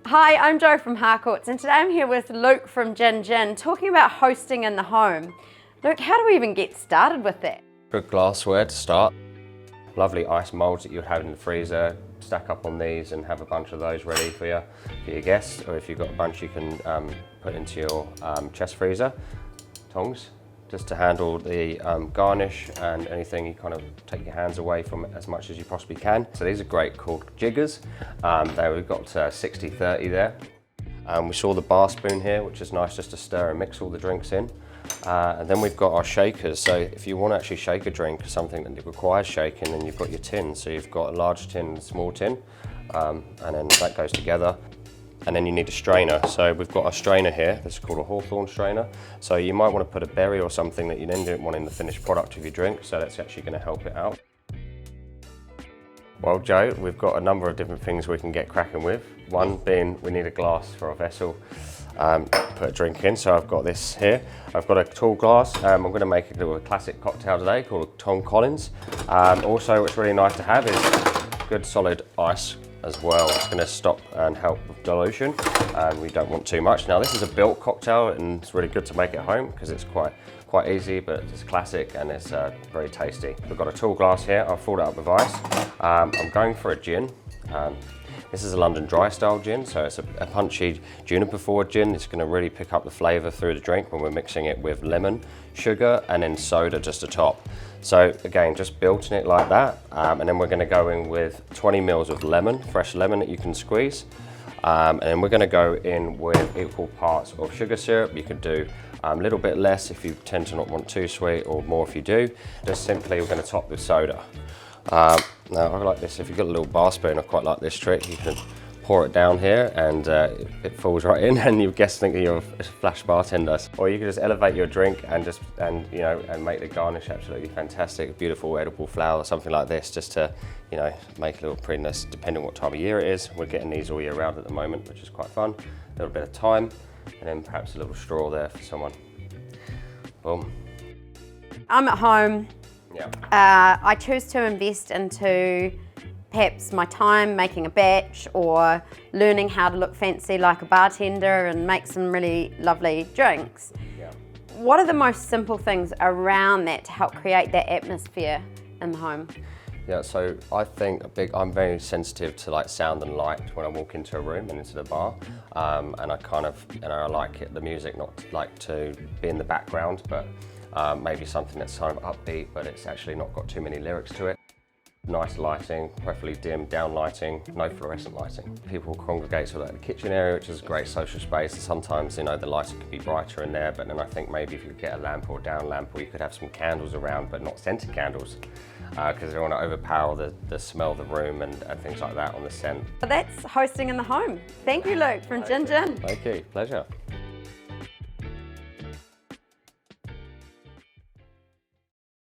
Hi, I'm Jo from Harcourts, and today I'm here with Luke from Gin talking about hosting in the home. Luke, how do we even get started with that? Good glassware to start. Lovely ice moulds that you'd have in the freezer. Stack up on these and have a bunch of those ready for your guests, or if you've got a bunch you can put into your chest freezer. Tongs, just to handle the garnish and anything. You kind of take your hands away from it as much as you possibly can. So these are great, called jiggers. We've got 60-30 there. We saw the bar spoon here, which is nice just to stir and mix all the drinks in. And then we've got our shakers. So if you want to actually shake a drink, something that requires shaking, then you've got your tins. So you've got a large tin and a small tin, and then that goes together. And then you need a strainer. So we've got a strainer here. This is called a Hawthorn strainer. So you might want to put a berry or something that you then don't want in the finished product of your drink. So that's actually going to help it out. Well, Jo, we've got a number of different things we can get cracking with. One being we need a glass for our vessel. Put a drink in, so I've got this here. I've got a tall glass. I'm going to make a classic cocktail today called Tom Collins. Also, what's really nice to have is good solid ice as well. It's going to stop and help with dilution, and we don't want too much. Now, this is a built cocktail, and it's really good to make at home because it's quite easy, but it's classic and it's very tasty. We've got a tall glass here. I've filled it up with ice. I'm going for a gin. This is a London dry style gin, so it's a punchy juniper forward gin. It's going to really pick up the flavour through the drink when we're mixing it with lemon, sugar, and then soda just to top. So again, just built in it like that, and then we're going to go in with 20 mils of lemon, fresh lemon that you can squeeze, and then we're going to go in with equal parts of sugar syrup. You could do a little bit less if you tend to not want too sweet, or more if you do. Just simply, we're going to top with soda. Now I like this, if you've got a little bar spoon, I quite like this trick. You can pour it down here and it falls right in, and you guests think that you're a flash bartender. Or you can just elevate your drink and make the garnish absolutely fantastic. Beautiful edible flower, something like this, just to make a little prettiness depending on what time of year it is. We're getting these all year round at the moment, which is quite fun. A little bit of thyme, and then perhaps a little straw there for someone. Boom. I'm at home. Yeah. I choose to invest into perhaps my time making a batch, or learning how to look fancy like a bartender and make some really lovely drinks. Yeah. What are the most simple things around that to help create that atmosphere in the home? Yeah, so I think I'm very sensitive to like sound and light when I walk into a room and into the bar, and I like the music not like to be in the background, but maybe something that's kind of upbeat, but it's actually not got too many lyrics to it. Nice lighting, preferably dim, down lighting, no fluorescent lighting. People congregate to the kitchen area, which is a great social space. Sometimes, the lighting could be brighter in there, but then I think maybe if you could get a lamp or a down lamp, or you could have some candles around, but not scented candles, because they want to overpower the smell of the room and things like that on the scent. So that's hosting in the home. Thank you, Luke, from Gin. Thank you, pleasure.